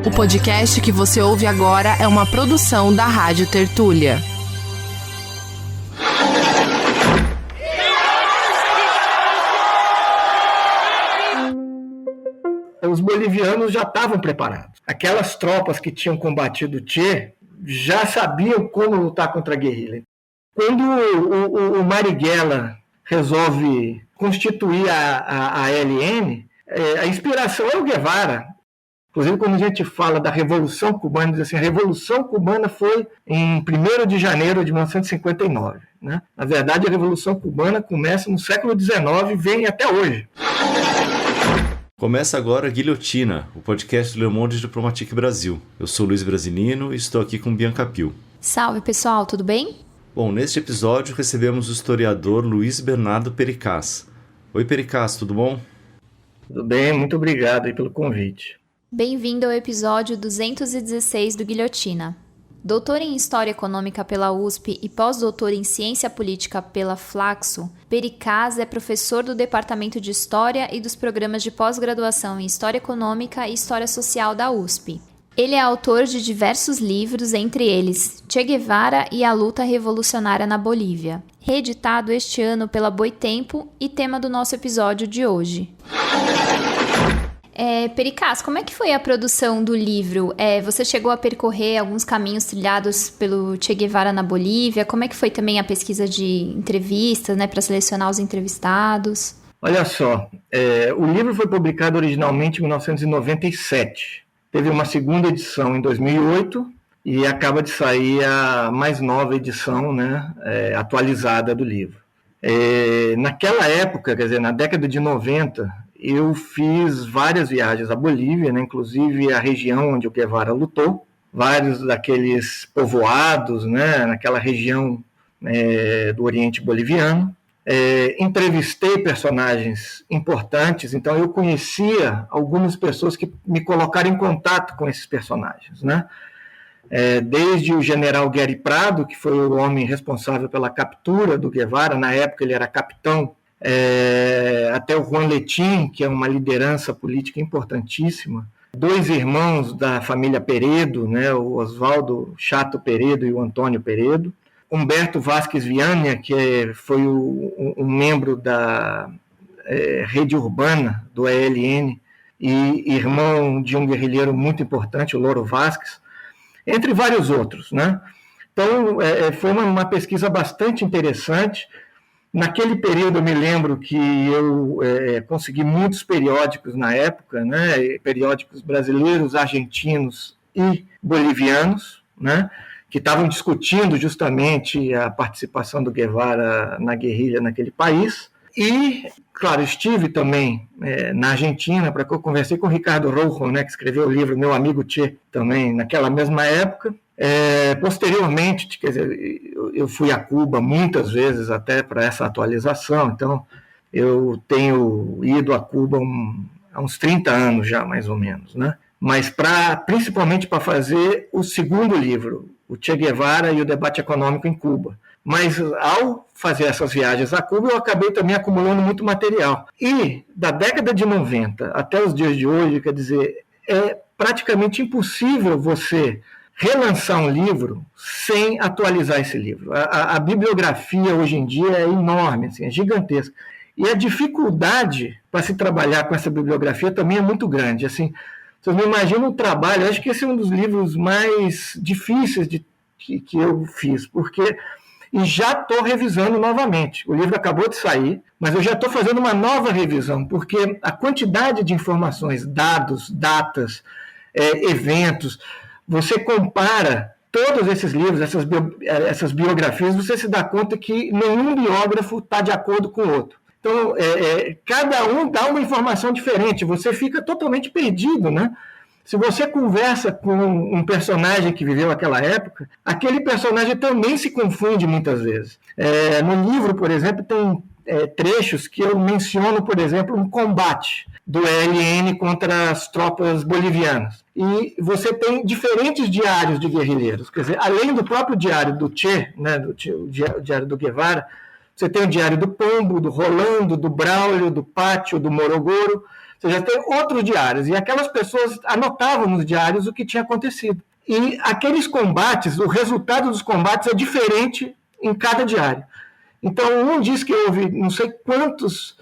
O podcast que você ouve agora é uma produção da Rádio Tertúlia. Os bolivianos já estavam preparados. Aquelas tropas que tinham combatido o Che já sabiam como lutar contra a guerrilha. Quando o Marighella resolve constituir a ALN, a inspiração é o Guevara. Inclusive, quando a gente fala da Revolução Cubana, diz assim, a Revolução Cubana foi em 1º de janeiro de 1959. Né? Na verdade, a Revolução Cubana começa no século XIX e vem até hoje. Começa agora Guilhotina, o podcast do Le Monde Diplomatique Brasil. Eu sou Luiz Brasilino e estou aqui com Bianca Pio. Salve, pessoal, tudo bem? Bom, neste episódio recebemos o historiador Luiz Bernardo Pericaz. Oi, Pericaz, tudo bom? Tudo bem, muito obrigado aí pelo convite. Bem-vindo ao episódio 216 do Guilhotina. Doutor em História Econômica pela USP e pós-doutor em Ciência Política pela Flaxo, Pericaz é professor do Departamento de História e dos programas de pós-graduação em História Econômica e História Social da USP. Ele é autor de diversos livros, entre eles Che Guevara e a Luta Revolucionária na Bolívia, reeditado este ano pela Boitempo e tema do nosso episódio de hoje. Pericaz, como é que foi a produção do livro? Você chegou a percorrer alguns caminhos trilhados pelo Che Guevara na Bolívia? Como é que foi também a pesquisa de entrevistas, né, para selecionar os entrevistados? Olha só, o livro foi publicado originalmente em 1997. Teve uma segunda edição em 2008 e acaba de sair a mais nova edição, né, atualizada do livro. Naquela época, quer dizer, na década de 90, eu fiz várias viagens à Bolívia, né, inclusive a região onde o Guevara lutou, vários daqueles povoados, né, naquela região do Oriente Boliviano. Entrevistei personagens importantes, então eu conhecia algumas pessoas que me colocaram em contato com esses personagens, né? Desde o general Guerri Prado, que foi o homem responsável pela captura do Guevara, na época ele era capitão, até o Juan Letín, que é uma liderança política importantíssima, 2 irmãos da família Peredo, né, o Oswaldo Chato Peredo e o Antônio Peredo, Humberto Vázquez Viana, que foi um membro da rede urbana do ELN e irmão de um guerrilheiro muito importante, o Loro Vázquez, entre vários outros, né? Então, foi uma pesquisa bastante interessante. Naquele período, eu me lembro que eu consegui muitos periódicos na época, né? Periódicos brasileiros, argentinos e bolivianos, né? Que estavam discutindo justamente a participação do Guevara na guerrilha naquele país. E, claro, estive também na Argentina, para que eu conversei com o Ricardo Rojo, né, que escreveu o livro Meu Amigo Che, também naquela mesma época. Posteriormente, quer dizer, eu fui a Cuba muitas vezes até para essa atualização, então eu tenho ido a Cuba há uns 30 anos já, mais ou menos, né? Mas principalmente para fazer o segundo livro, o Che Guevara e o Debate Econômico em Cuba. Mas ao fazer essas viagens a Cuba, eu acabei também acumulando muito material. E da década de 90 até os dias de hoje, quer dizer, é praticamente impossível você relançar um livro sem atualizar esse livro. A bibliografia hoje em dia é enorme, assim, é gigantesca. E a dificuldade para se trabalhar com essa bibliografia também é muito grande. Assim, vocês não imaginam o trabalho, eu acho que esse é um dos livros mais difíceis que eu fiz, porque... E já estou revisando novamente. O livro acabou de sair, mas eu já estou fazendo uma nova revisão, porque a quantidade de informações, dados, datas, eventos, você compara todos esses livros, essas biografias, você se dá conta que nenhum biógrafo está de acordo com o outro. Então, cada um dá uma informação diferente, você fica totalmente perdido, né? Se você conversa com um personagem que viveu aquela época, aquele personagem também se confunde muitas vezes. No livro, por exemplo, tem trechos que eu menciono, por exemplo, um combate do ELN contra as tropas bolivianas. E você tem diferentes diários de guerrilheiros. Quer dizer, além do próprio diário do Che, né, o diário do Guevara, você tem o diário do Pombo, do Rolando, do Braulio, do Pátio, do Morogoro. Você já tem outros diários, e aquelas pessoas anotavam nos diários o que tinha acontecido. E aqueles combates, o resultado dos combates é diferente em cada diário. Então, um diz que houve não sei quantos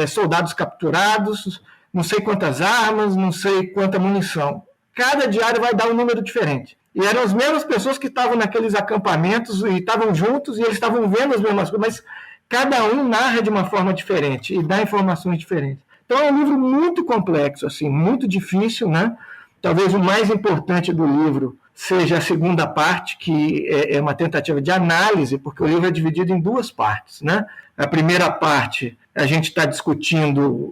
soldados capturados, não sei quantas armas, não sei quanta munição. Cada diário vai dar um número diferente. E eram as mesmas pessoas que estavam naqueles acampamentos e estavam juntos e eles estavam vendo as mesmas coisas, mas cada um narra de uma forma diferente e dá informações diferentes. Então é um livro muito complexo, assim, muito difícil, né? Talvez o mais importante do livro seja a segunda parte, que é uma tentativa de análise, porque o livro é dividido em duas partes, né? A primeira parte, a gente está discutindo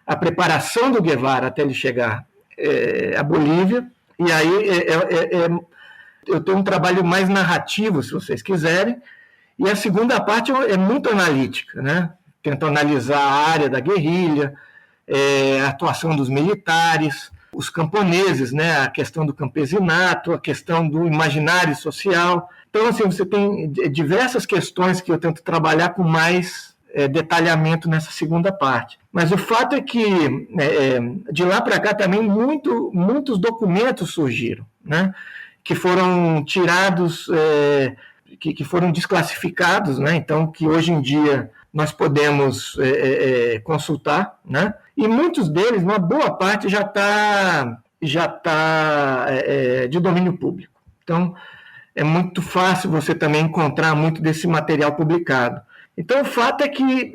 a preparação do Guevara até ele chegar à Bolívia, e aí eu tenho um trabalho mais narrativo, se vocês quiserem, e a segunda parte é muito analítica, né? Tento analisar a área da guerrilha, a atuação dos militares, os camponeses, né? A questão do campesinato, a questão do imaginário social. Então, assim, você tem diversas questões que eu tento trabalhar com mais detalhamento nessa segunda parte. Mas o fato é que, de lá para cá, também muitos documentos surgiram, né? Que foram tirados, que foram desclassificados, né? Então, que hoje em dia nós podemos consultar, né? E muitos deles, uma boa parte, já tá de domínio público. Então, é muito fácil você também encontrar muito desse material publicado. Então, o fato é que,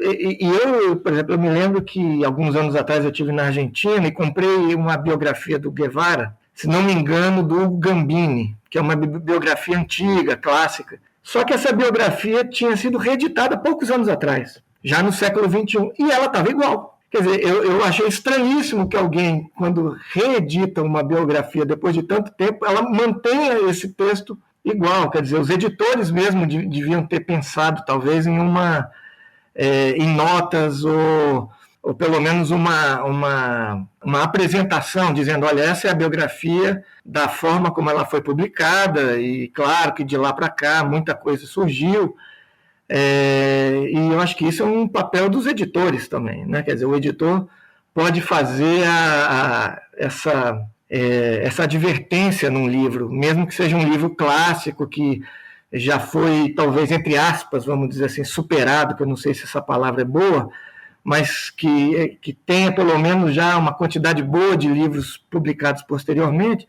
por exemplo, eu me lembro que alguns anos atrás eu estive na Argentina e comprei uma biografia do Guevara, se não me engano, do Hugo Gambini, que é uma biografia antiga, clássica. Só que essa biografia tinha sido reeditada poucos anos atrás, já no século XXI, e ela estava igual. Quer dizer, eu achei estranhíssimo que alguém, quando reedita uma biografia depois de tanto tempo, ela mantenha esse texto igual. Quer dizer, os editores mesmo deviam ter pensado, talvez, em notas ou pelo menos uma apresentação, dizendo, olha, essa é a biografia da forma como ela foi publicada, e claro que de lá para cá muita coisa surgiu, e eu acho que isso é um papel dos editores também, né? Quer dizer, o editor pode fazer essa advertência num livro, mesmo que seja um livro clássico que já foi, talvez, entre aspas, vamos dizer assim, superado, que eu não sei se essa palavra é boa, mas que tenha pelo menos já uma quantidade boa de livros publicados posteriormente.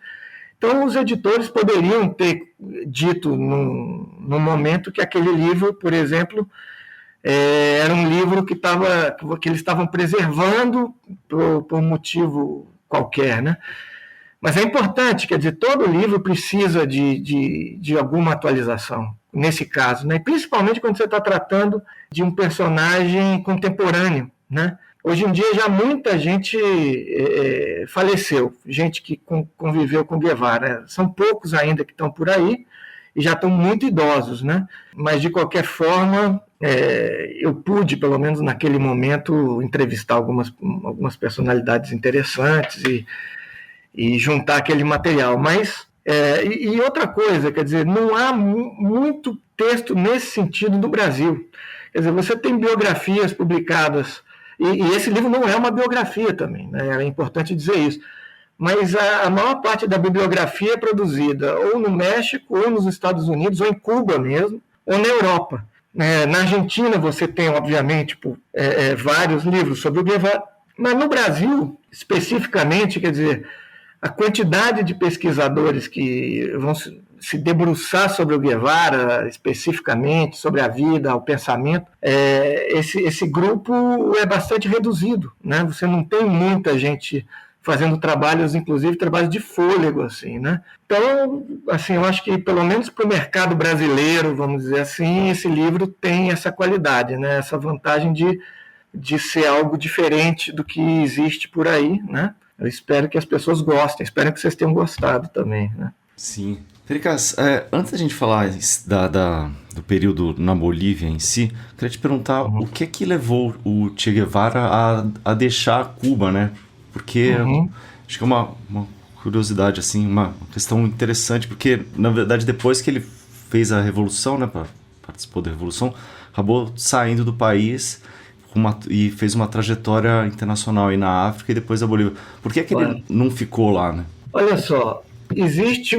Então, os editores poderiam ter dito num momento que aquele livro, por exemplo, era um livro que eles estavam preservando por um motivo qualquer, né? Mas é importante, quer dizer, todo livro precisa de alguma atualização, nesse caso, né? E principalmente quando você está tratando de um personagem contemporâneo, né? Hoje em dia já muita gente faleceu, gente que conviveu com Guevara. São poucos ainda que estão por aí e já estão muito idosos, né? Mas, de qualquer forma, eu pude, pelo menos naquele momento, entrevistar algumas personalidades interessantes e juntar aquele material. Mas, e outra coisa, quer dizer, não há muito texto nesse sentido no Brasil. Quer dizer, você tem biografias publicadas, e esse livro não é uma biografia também, né? É importante dizer isso. Mas a maior parte da bibliografia é produzida ou no México, ou nos Estados Unidos, ou em Cuba mesmo, ou na Europa. Na Argentina você tem, obviamente, vários livros sobre o Guevara, mas no Brasil, especificamente, quer dizer, a quantidade de pesquisadores que vão se debruçar sobre o Guevara, especificamente, sobre a vida, o pensamento, esse grupo é bastante reduzido, né? Você não tem muita gente fazendo trabalhos, inclusive trabalhos de fôlego, assim, né? Então, assim, eu acho que, pelo menos para o mercado brasileiro, vamos dizer assim, esse livro tem essa qualidade, né? Essa vantagem de ser algo diferente do que existe por aí, né? Eu espero que as pessoas gostem, espero que vocês tenham gostado também, né? Sim. Tricas, antes da gente falar do período na Bolívia em si, queria te perguntar o que é que levou o Che Guevara a deixar Cuba, né? Porque acho que é uma curiosidade, assim, uma questão interessante, porque, na verdade, depois que ele fez a Revolução, né, participou da Revolução, acabou saindo do país, e fez uma trajetória internacional aí na África e depois a Bolívia. Por que ele não ficou lá, né? Olha só, existe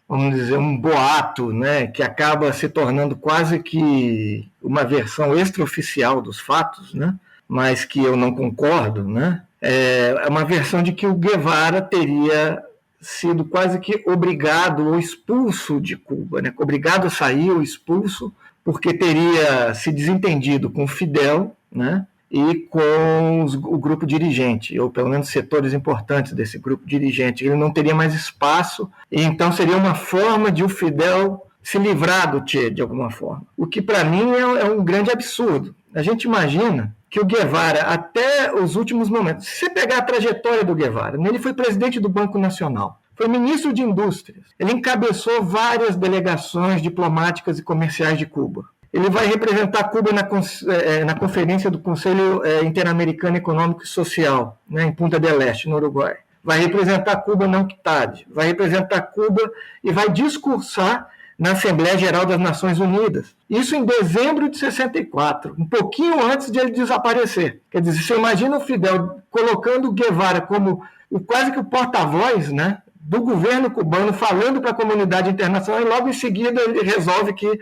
vamos dizer, um boato, né, que acaba se tornando quase que uma versão extraoficial dos fatos, né, mas que eu não concordo, né, é uma versão de que o Guevara teria sido quase que obrigado ou expulso de Cuba, né, obrigado a sair ou expulso, porque teria se desentendido com Fidel, né, e com o grupo dirigente, ou pelo menos setores importantes desse grupo dirigente. Ele não teria mais espaço, e então seria uma forma de o Fidel se livrar do Che, de alguma forma. O que, para mim, é um grande absurdo. A gente imagina que o Guevara, até os últimos momentos, se você pegar a trajetória do Guevara, ele foi presidente do Banco Nacional, foi ministro de Indústrias, ele encabeçou várias delegações diplomáticas e comerciais de Cuba. Ele vai representar Cuba na conferência do Conselho Interamericano Econômico e Social, né, em Punta del Este, no Uruguai. Vai representar Cuba na UNCTAD, vai representar Cuba e vai discursar na Assembleia Geral das Nações Unidas. Isso em dezembro de 64, um pouquinho antes de ele desaparecer. Quer dizer, você imagina o Fidel colocando o Guevara como quase que o porta-voz, né, do governo cubano, falando para a comunidade internacional, e logo em seguida ele resolve que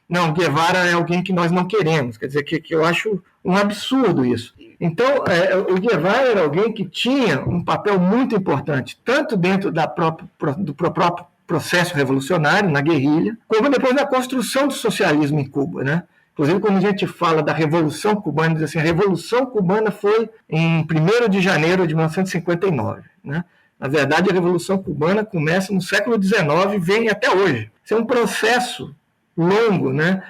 não, Guevara é alguém que nós não queremos. Quer dizer, que eu acho um absurdo isso. Então, o Guevara era alguém que tinha um papel muito importante, tanto dentro do próprio processo revolucionário, na guerrilha, como depois na construção do socialismo em Cuba, né? Inclusive, quando a gente fala da Revolução Cubana, diz assim, a Revolução Cubana foi em 1º de janeiro de 1959, né? Na verdade, a Revolução Cubana começa no século XIX e vem até hoje. Isso é um processo longo, né,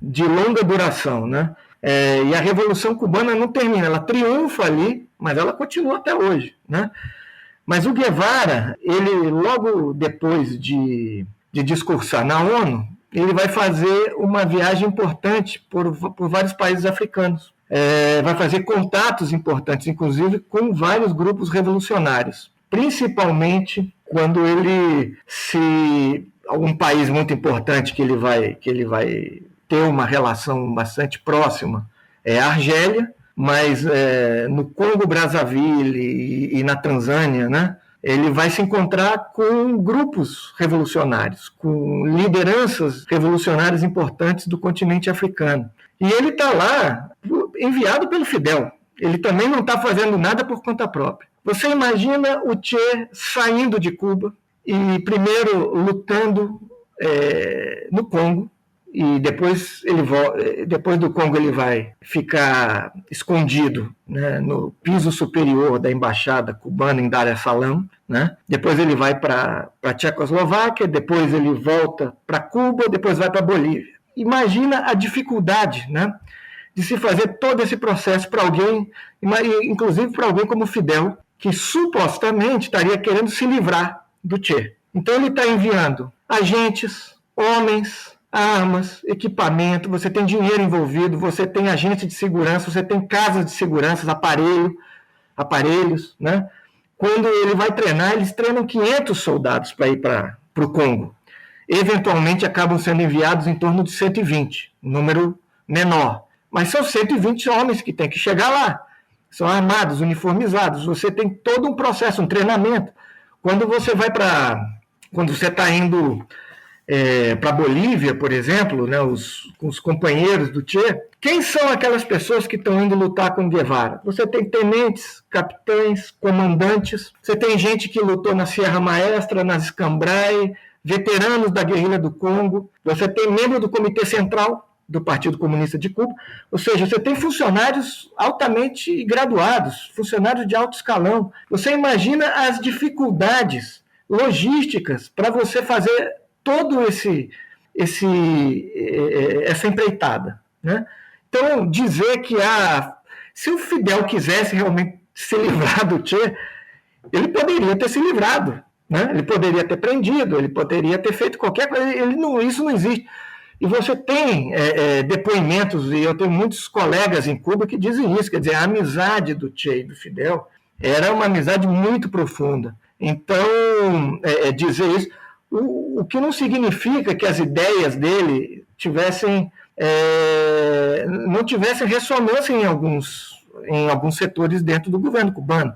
de longa duração, né, e a Revolução Cubana não termina, ela triunfa ali, mas ela continua até hoje, né. Mas o Guevara, ele logo depois de discursar na ONU, ele vai fazer uma viagem importante por vários países africanos, vai fazer contatos importantes, inclusive com vários grupos revolucionários, principalmente quando ele um país muito importante que ele vai ter uma relação bastante próxima é a Argélia, mas no Congo-Brazzaville e na Tanzânia, né, ele vai se encontrar com grupos revolucionários, com lideranças revolucionárias importantes do continente africano. E ele está lá enviado pelo Fidel. Ele também não está fazendo nada por conta própria. Você imagina o Che saindo de Cuba, e primeiro lutando no Congo, e depois do Congo ele vai ficar escondido, né, no piso superior da embaixada cubana em Dar es Salaam, né? Depois ele vai para a Tchecoslováquia, depois ele volta para Cuba, depois vai para a Bolívia. Imagina a dificuldade, né, de se fazer todo esse processo para alguém, inclusive para alguém como Fidel, que supostamente estaria querendo se livrar do Che. Então ele está enviando agentes, homens, armas, equipamento, você tem dinheiro envolvido, você tem agente de segurança, você tem casas de segurança, aparelhos, né? Quando ele vai treinar, eles treinam 500 soldados para ir para o Congo. Eventualmente acabam sendo enviados em torno de 120, número menor. Mas são 120 homens que têm que chegar lá. São armados, uniformizados, você tem todo um processo, um treinamento. Quando você está indo para a Bolívia, por exemplo, né, com os companheiros do Che, quem são aquelas pessoas que estão indo lutar com Guevara? Você tem tenentes, capitães, comandantes, você tem gente que lutou na Sierra Maestra, nas Escambray, veteranos da guerrilha do Congo, você tem membro do Comitê Central do Partido Comunista de Cuba, ou seja, você tem funcionários altamente graduados, funcionários de alto escalão. Você imagina as dificuldades logísticas para você fazer todo essa empreitada, né? Então, dizer que se o Fidel quisesse realmente se livrar do Che, ele poderia ter se livrado, né? Ele poderia ter prendido, ele poderia ter feito qualquer coisa, isso não existe. E você tem depoimentos, e eu tenho muitos colegas em Cuba que dizem isso, quer dizer, a amizade do Che e do Fidel era uma amizade muito profunda. Então, dizer isso, o que não significa que as ideias dele tivessem não tivessem ressonância em alguns setores dentro do governo cubano.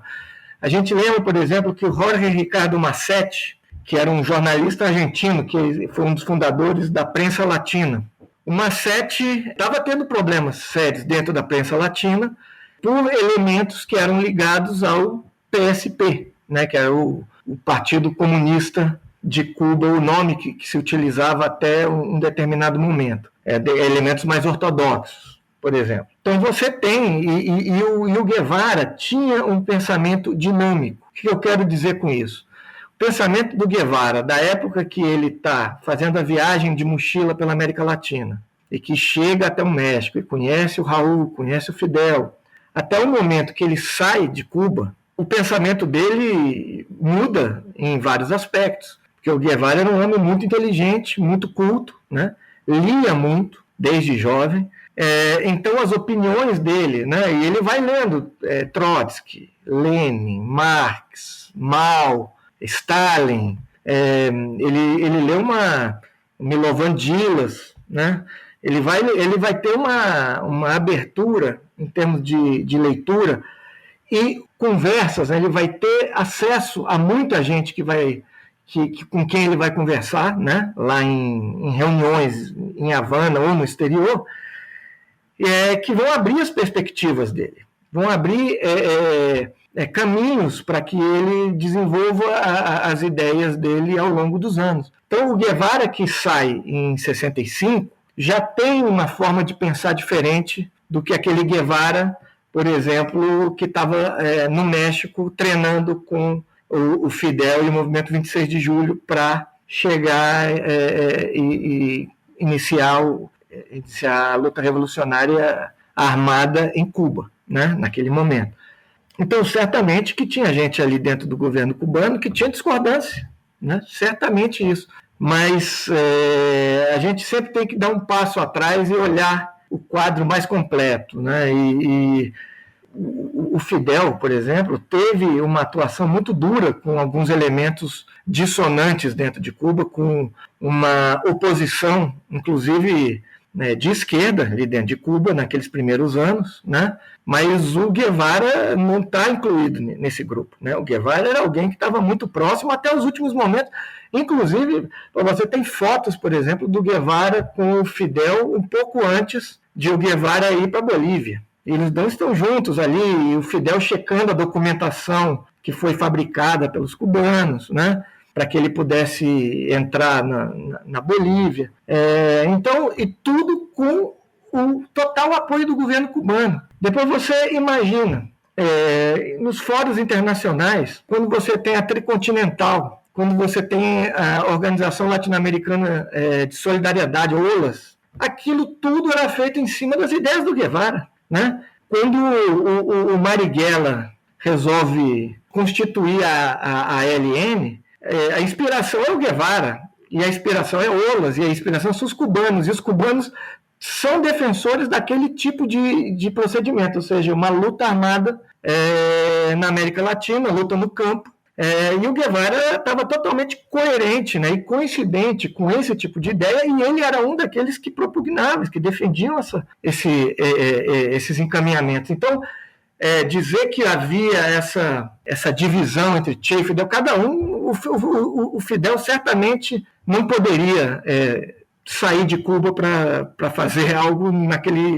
A gente lembra, por exemplo, que o Jorge Ricardo Massetti, que era um jornalista argentino, que foi um dos fundadores da prensa latina, o Massetti estava tendo problemas sérios dentro da prensa latina por elementos que eram ligados ao PSP, né, que era o Partido Comunista de Cuba, o nome que se utilizava até um determinado momento, elementos mais ortodoxos, por exemplo. Então você tem, e o Guevara tinha um pensamento dinâmico. O que eu quero dizer com isso? O pensamento do Guevara, da época que ele está fazendo a viagem de mochila pela América Latina, e que chega até o México, e conhece o Raul, conhece o Fidel, até o momento que ele sai de Cuba, o pensamento dele muda em vários aspectos. Porque o Guevara era um homem muito inteligente, muito culto, né? Lia muito, desde jovem. Então, as opiniões dele, né? E ele vai lendo Trotsky, Lenin, Marx, Mao, Stalin. Ele lê Milovan Dilas, né? Ele vai ter uma abertura em termos de leitura e conversas, né? Ele vai ter acesso a muita gente com quem ele vai conversar, né, lá em reuniões em Havana ou no exterior, que vão abrir as perspectivas dele, vão abrir caminhos para que ele desenvolva as ideias dele ao longo dos anos. Então, o Guevara, que sai em 65, já tem uma forma de pensar diferente do que aquele Guevara, por exemplo, que estava no México treinando com o Fidel e o movimento 26 de julho para chegar e iniciar a luta revolucionária armada em Cuba, né, naquele momento. Então, certamente que tinha gente ali dentro do governo cubano que tinha discordância, né, certamente isso. Mas a gente sempre tem que dar um passo atrás e olhar o quadro mais completo, né, o Fidel, por exemplo, teve uma atuação muito dura com alguns elementos dissonantes dentro de Cuba, com uma oposição, inclusive, né, de esquerda ali dentro de Cuba, naqueles primeiros anos, né? Mas o Guevara não está incluído nesse grupo, né? O Guevara era alguém que estava muito próximo até os últimos momentos. Inclusive, você tem fotos, por exemplo, do Guevara com o Fidel um pouco antes de o Guevara ir para a Bolívia. Eles dois estão juntos ali, e o Fidel checando a documentação que foi fabricada pelos cubanos, né, para que ele pudesse entrar na Bolívia. Então, e tudo com o total apoio do governo cubano. Depois você imagina, nos fóruns internacionais, quando você tem a Tricontinental, quando você tem a Organização Latino-Americana de Solidariedade, OLAS, aquilo tudo era feito em cima das ideias do Guevara. Né? Quando o Marighella resolve constituir a ALN, a inspiração é o Guevara, e a inspiração é OLAS, e a inspiração são os cubanos, e os cubanos são defensores daquele tipo de procedimento, ou seja, uma luta armada na América Latina, luta no campo, e o Guevara estava totalmente coerente, né, e coincidente com esse tipo de ideia, e ele era um daqueles que propugnavam, que defendiam esses encaminhamentos. Então, dizer que havia essa divisão entre Che e Fidel, cada um, o Fidel certamente não poderia sair de Cuba para fazer algo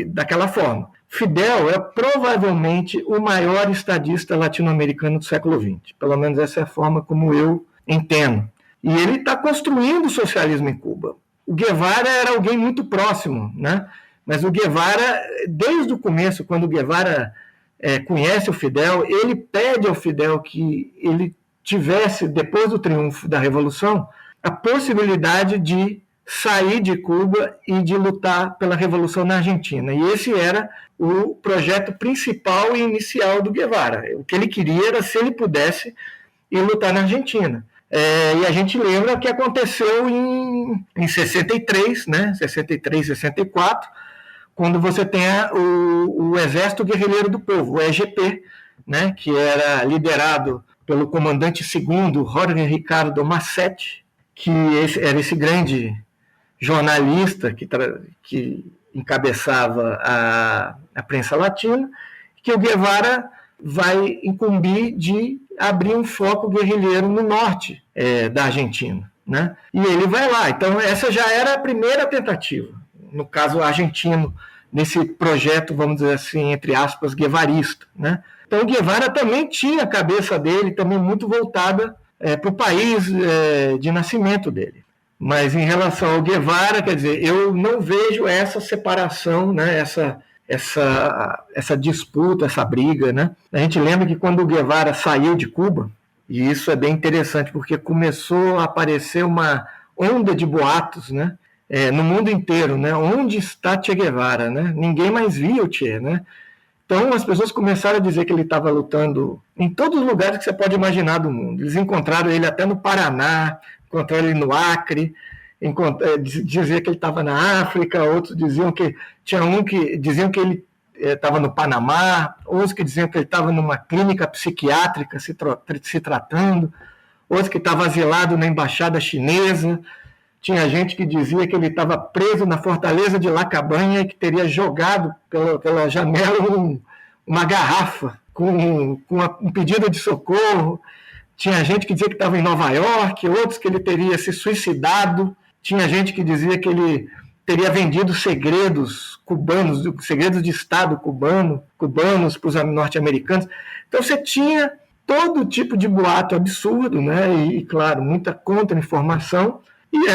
daquela forma. Fidel é provavelmente o maior estadista latino-americano do século XX. Pelo menos essa é a forma como eu entendo. E ele está construindo o socialismo em Cuba. O Guevara era alguém muito próximo, né? Mas o Guevara, desde o começo, quando o Guevara conhece o Fidel, ele pede ao Fidel que ele tivesse, depois do triunfo da Revolução, a possibilidade de sair de Cuba e de lutar pela Revolução na Argentina. E esse era o projeto principal e inicial do Guevara. O que ele queria era, se ele pudesse, ir lutar na Argentina. E a gente lembra o que aconteceu em 63, né? 63, 64, quando você tem o Exército Guerrilheiro do Povo, o EGP, né? Que era liderado pelo comandante segundo, Jorge Ricardo Massetti, que era esse grande jornalista encabeçava a prensa latina, que o Guevara vai incumbir de abrir um foco guerrilheiro no norte da Argentina, né? E ele vai lá. Então, essa já era a primeira tentativa, no caso argentino, nesse projeto, vamos dizer assim, entre aspas, guevarista, né? Então, o Guevara também tinha a cabeça dele também muito voltada para o país de nascimento dele. Mas em relação ao Guevara, quer dizer, eu não vejo essa separação, né? Essa disputa, essa briga, né? A gente lembra que quando o Guevara saiu de Cuba, e isso é bem interessante, porque começou a aparecer uma onda de boatos, né? No mundo inteiro, né? Onde está Che Guevara, né? Ninguém mais via o Che, né? Então as pessoas começaram a dizer que ele estava lutando em todos os lugares que você pode imaginar do mundo. Eles encontraram ele até no Paraná, encontraram ele no Acre, dizia que ele estava na África, outros diziam que diziam que ele estava no Panamá, outros que diziam que ele estava numa clínica psiquiátrica se tratando, outros que estava asilado na embaixada chinesa. Tinha gente que dizia que ele estava preso na fortaleza de Lacabanha e que teria jogado pela janela uma garrafa com um pedido de socorro. Tinha gente que dizia que estava em Nova York, outros que ele teria se suicidado. Tinha gente que dizia que ele teria vendido segredos cubanos, segredos de Estado cubanos para os norte-americanos. Então você tinha todo tipo de boato absurdo, né? E claro, muita contra-informação. E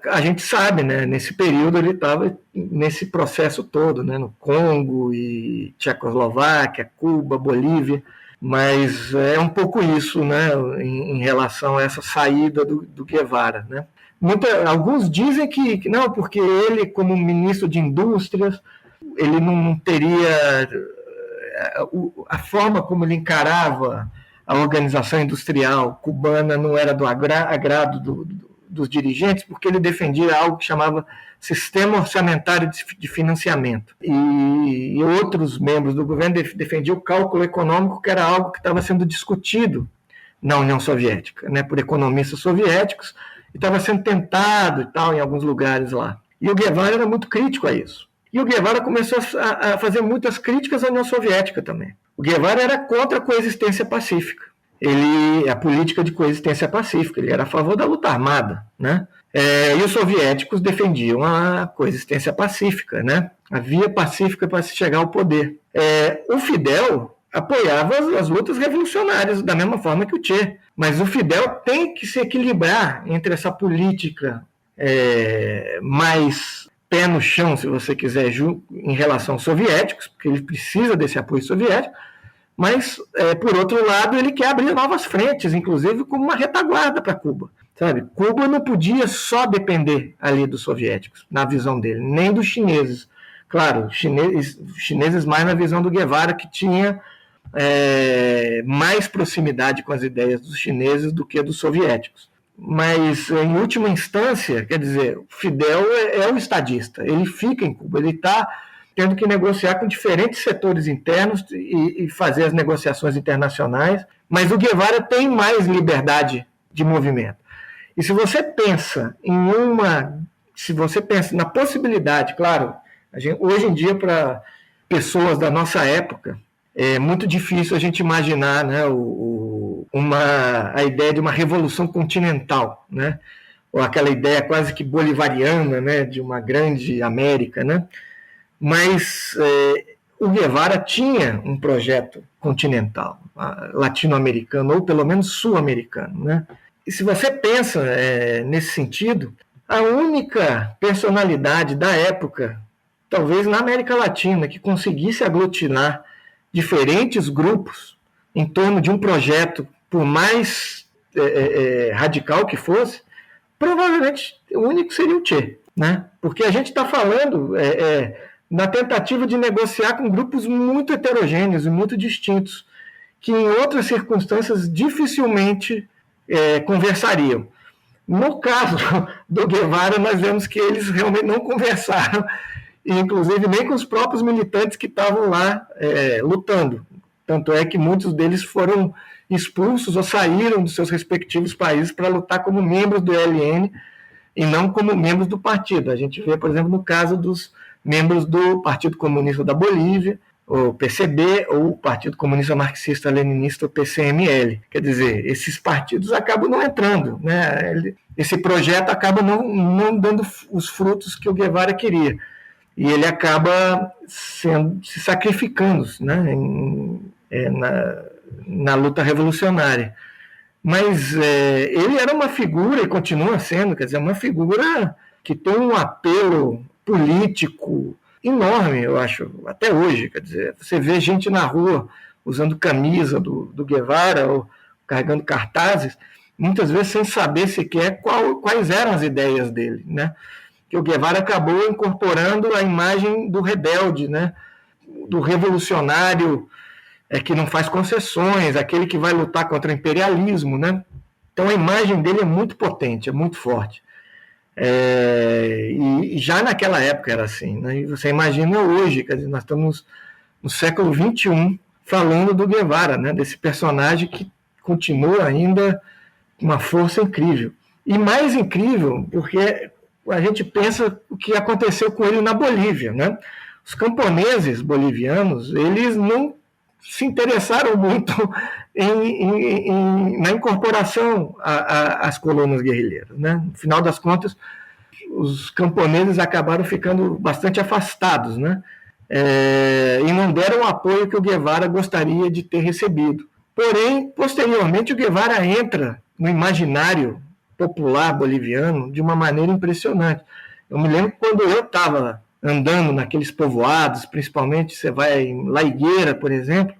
a gente sabe, né? Nesse período ele estava nesse processo todo, né? No Congo e Tchecoslováquia, Cuba, Bolívia. Mas é um pouco isso, né? Em relação a essa saída do Guevara, né? Alguns dizem que não, porque ele, como ministro de Indústrias, ele não teria a forma como ele encarava a organização industrial cubana não era do agrado dos dirigentes, porque ele defendia algo que chamava sistema orçamentário de financiamento. E outros membros do governo defendiam o cálculo econômico, que era algo que estava sendo discutido na União Soviética, né, por economistas soviéticos, e estava sendo tentado e tal em alguns lugares lá. E o Guevara era muito crítico a isso. E o Guevara começou a fazer muitas críticas à União Soviética também. O Guevara era contra a coexistência pacífica. A política de coexistência pacífica, ele era a favor da luta armada, né? E os soviéticos defendiam a coexistência pacífica, né? A via pacífica para se chegar ao poder. O Fidel apoiava as lutas revolucionárias da mesma forma que o Che, mas o Fidel tem que se equilibrar entre essa política mais pé no chão, se você quiser, em relação aos soviéticos, porque ele precisa desse apoio soviético, mas, por outro lado, ele quer abrir novas frentes, inclusive como uma retaguarda para Cuba. Sabe? Cuba não podia só depender ali dos soviéticos, na visão dele, nem dos chineses. Claro, chineses mais na visão do Guevara, que tinha mais proximidade com as ideias dos chineses do que dos soviéticos. Mas, em última instância, quer dizer, o Fidel é um estadista, ele fica em Cuba, ele está tendo que negociar com diferentes setores internos e fazer as negociações internacionais, mas o Guevara tem mais liberdade de movimento. E se você pensa na possibilidade, claro, hoje em dia, para pessoas da nossa época, é muito difícil a gente imaginar, né, a ideia de uma revolução continental, né, ou aquela ideia quase que bolivariana, né, de uma grande América, né? Mas o Guevara tinha um projeto continental, latino-americano, ou pelo menos sul-americano, né? E se você pensa nesse sentido, a única personalidade da época, talvez na América Latina, que conseguisse aglutinar diferentes grupos em torno de um projeto, por mais radical que fosse, provavelmente o único seria o Che, né? Porque a gente está falando na tentativa de negociar com grupos muito heterogêneos e muito distintos, que em outras circunstâncias dificilmente conversariam. No caso do Guevara, nós vemos que eles realmente não conversaram, e inclusive nem com os próprios militantes que estavam lá lutando. Tanto é que muitos deles foram expulsos ou saíram dos seus respectivos países para lutar como membros do ELN e não como membros do partido. A gente vê, por exemplo, no caso dos membros do Partido Comunista da Bolívia, o PCB, ou o Partido Comunista Marxista-Leninista, o PCML. Quer dizer, esses partidos acabam não entrando, né? Esse projeto acaba não dando os frutos que o Guevara queria. E ele acaba se sacrificando, né, na luta revolucionária. Mas ele era uma figura, e continua sendo, quer dizer, uma figura que tem um apelo político enorme, eu acho, até hoje. Quer dizer, você vê gente na rua usando camisa do Guevara ou carregando cartazes, muitas vezes sem saber sequer quais eram as ideias dele, né? Que o Guevara acabou incorporando a imagem do rebelde, né? Do revolucionário que não faz concessões, aquele que vai lutar contra o imperialismo, né? Então a imagem dele é muito potente, é muito forte. E já naquela época era assim, né? E você imagina hoje, quer dizer, nós estamos no século XXI falando do Guevara, né? Desse personagem que continua ainda com uma força incrível. E mais incrível, porque a gente pensa o que aconteceu com ele na Bolívia, né? Os camponeses bolivianos, eles não se interessaram muito na incorporação às colunas guerrilheiras, né? No final das contas, os camponeses acabaram ficando bastante afastados, né? E não deram o apoio que o Guevara gostaria de ter recebido. Porém, posteriormente, o Guevara entra no imaginário popular boliviano de uma maneira impressionante. Eu me lembro quando eu estava andando naqueles povoados, principalmente você vai em La Higuera, por exemplo,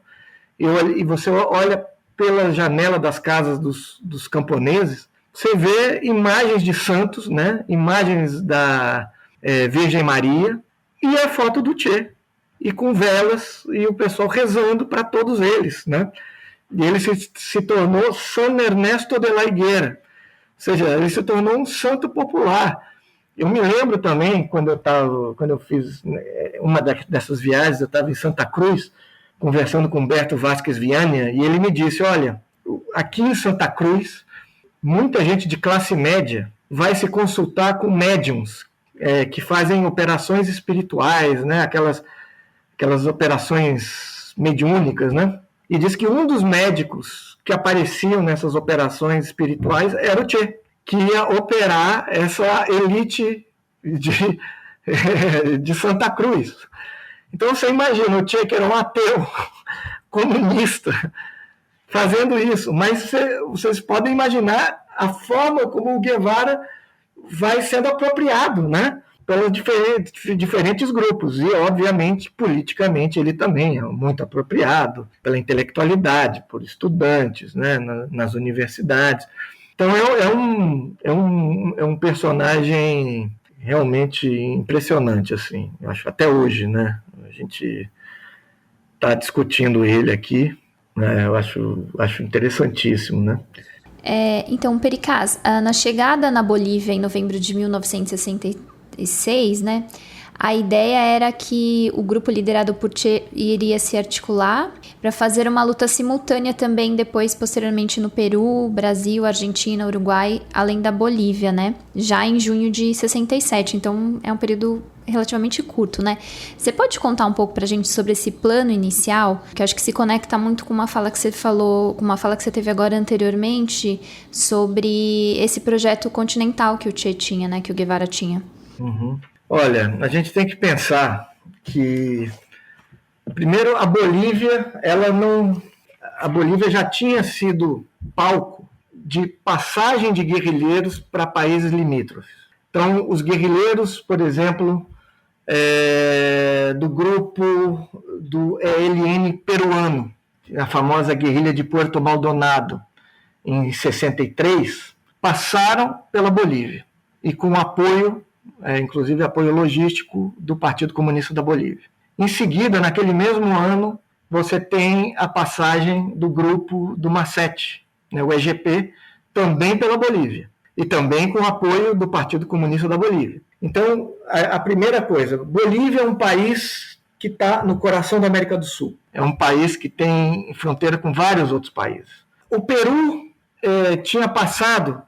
e você olha pela janela das casas dos camponeses, você vê imagens de santos, né? Imagens da Virgem Maria e a foto do Che, e com velas, e o pessoal rezando para todos eles, né? E ele se tornou San Ernesto de La Higuera, ou seja, ele se tornou um santo popular. Eu me lembro também, quando eu fiz uma dessas viagens, eu estava em Santa Cruz, conversando com Humberto Vázquez Viana, e ele me disse, olha, aqui em Santa Cruz, muita gente de classe média vai se consultar com médiums que fazem operações espirituais, né? Aquelas operações mediúnicas, né? E diz que um dos médicos que apareciam nessas operações espirituais era o Che, que ia operar essa elite de Santa Cruz. Então você imagina o Che, que era um ateu comunista, fazendo isso. Mas vocês podem imaginar a forma como o Guevara vai sendo apropriado, né? Pelos diferentes grupos. E, obviamente, politicamente, ele também é muito apropriado pela intelectualidade, por estudantes, né? Nas universidades. Então, é um personagem realmente impressionante, assim. Eu acho até hoje, né? A gente está discutindo ele aqui, né? Eu acho interessantíssimo, né? Então, Pericaz, na chegada na Bolívia em novembro de 1966, né? A ideia era que o grupo liderado por Che iria se articular para fazer uma luta simultânea também depois, posteriormente, no Peru, Brasil, Argentina, Uruguai, além da Bolívia, né? Já em junho de 67, então é um período relativamente curto, né? Você pode contar um pouco pra gente sobre esse plano inicial, que eu acho que se conecta muito com uma fala que você falou, com uma fala que você teve agora anteriormente, sobre esse projeto continental que o Che tinha, né? Que o Guevara tinha. Uhum. Olha, a gente tem que pensar que, primeiro, a Bolívia já tinha sido palco de passagem de guerrilheiros para países limítrofes. Então, os guerrilheiros, por exemplo, do grupo do ELN peruano, a famosa guerrilha de Puerto Maldonado, em 63, passaram pela Bolívia, e com apoio, inclusive apoio logístico, do Partido Comunista da Bolívia. Em seguida, naquele mesmo ano, você tem a passagem do grupo do Macete, né, o EGP, também pela Bolívia, e também com apoio do Partido Comunista da Bolívia. Então, a primeira coisa, Bolívia é um país que está no coração da América do Sul. É um país que tem fronteira com vários outros países. O Peru tinha passado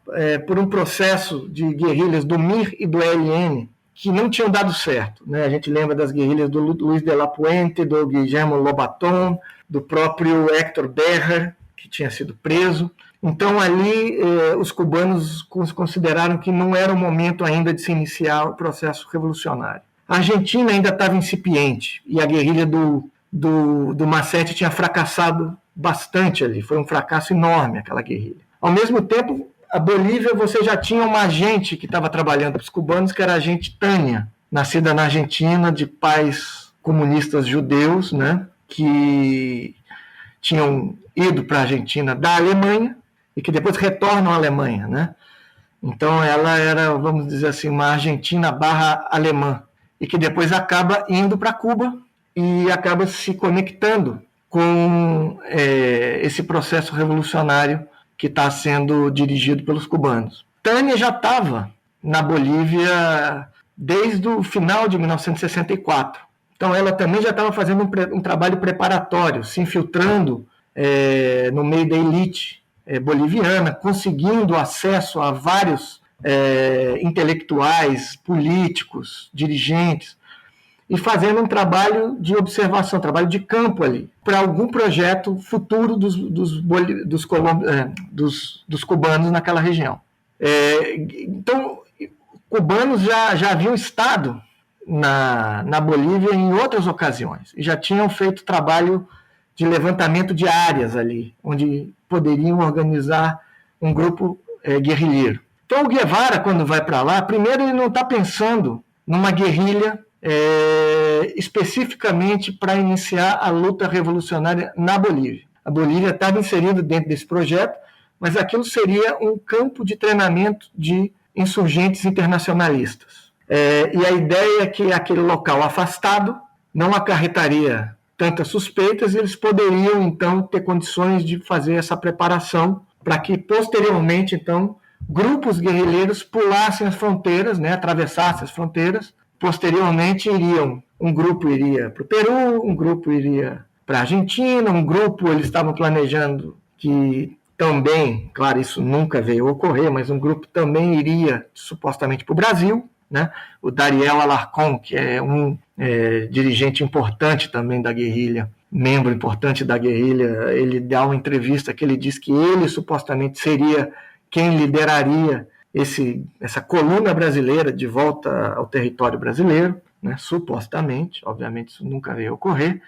por um processo de guerrilhas do MIR e do ELN, que não tinham dado certo, né? A gente lembra das guerrilhas do Luis de la Puente, do Guillermo Lobaton, do próprio Héctor Berger, que tinha sido preso. Então, ali, os cubanos consideraram que não era o momento ainda de se iniciar o processo revolucionário. A Argentina ainda estava incipiente, e a guerrilha do Massetti tinha fracassado bastante ali. Foi um fracasso enorme aquela guerrilha. Ao mesmo tempo, a Bolívia, você já tinha uma agente que estava trabalhando para os cubanos, que era a agente Tânia, nascida na Argentina, de pais comunistas judeus, né, que tinham ido para a Argentina da Alemanha e que depois retornam à Alemanha, né? Então ela era, vamos dizer assim, uma argentina /alemã, e que depois acaba indo para Cuba e acaba se conectando com esse processo revolucionário que está sendo dirigido pelos cubanos. Tânia já estava na Bolívia desde o final de 1964. Então ela também já estava fazendo um trabalho preparatório, se infiltrando no meio da elite boliviana, conseguindo acesso a vários intelectuais, políticos, dirigentes, e fazendo um trabalho de observação, trabalho de campo ali, para algum projeto futuro dos cubanos naquela região. Então, cubanos já haviam estado na Bolívia em outras ocasiões, e já tinham feito trabalho de levantamento de áreas ali, onde poderiam organizar um grupo guerrilheiro. Então, o Guevara, quando vai para lá, primeiro ele não está pensando numa guerrilha especificamente para iniciar a luta revolucionária na Bolívia. A Bolívia estava inserida dentro desse projeto, mas aquilo seria um campo de treinamento de insurgentes internacionalistas. E a ideia é que aquele local afastado não acarretaria tantas suspeitas, e eles poderiam, então, ter condições de fazer essa preparação para que, posteriormente, então, grupos guerrilheiros pulassem as fronteiras, né, atravessassem as fronteiras. Posteriormente, um grupo iria para o Peru, um grupo iria para a Argentina, um grupo eles estavam planejando que também, claro, isso nunca veio a ocorrer, mas um grupo também iria supostamente para o Brasil, né? O Dariel Alarcón, que é um dirigente importante também da guerrilha, membro importante da guerrilha, ele dá uma entrevista que ele diz que ele supostamente seria quem lideraria essa coluna brasileira de volta ao território brasileiro, né? Supostamente, obviamente isso nunca veio a ocorrer,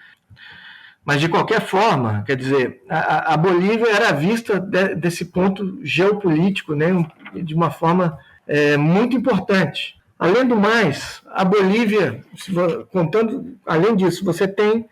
mas de qualquer forma, quer dizer, a Bolívia era vista desse ponto geopolítico, né? De uma forma muito importante. Além do mais, a Bolívia, além disso, você tem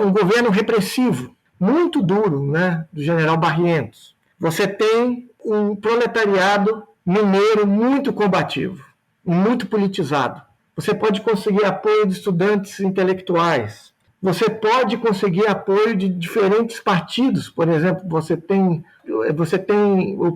um governo repressivo muito duro, né? Do general Barrientos. Você tem um proletariado mineiro muito combativo, muito politizado. Você pode conseguir apoio de estudantes intelectuais. Você pode conseguir apoio de diferentes partidos. Por exemplo, você tem o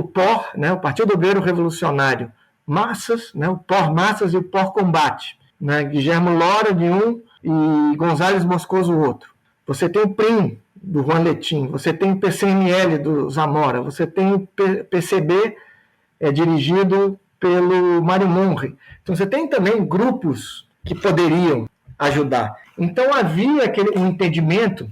POR, né, o Partido Obrero Revolucionário Massas, né, o POR Massas e o POR Combate, né, Guillermo Lora de um e González Moscoso o outro. Você tem o PRIM, do Juan Letín, você tem o PCML do Zamora, você tem o PCB dirigido pelo Mário Monri. Então você tem também grupos que poderiam ajudar. Então havia um entendimento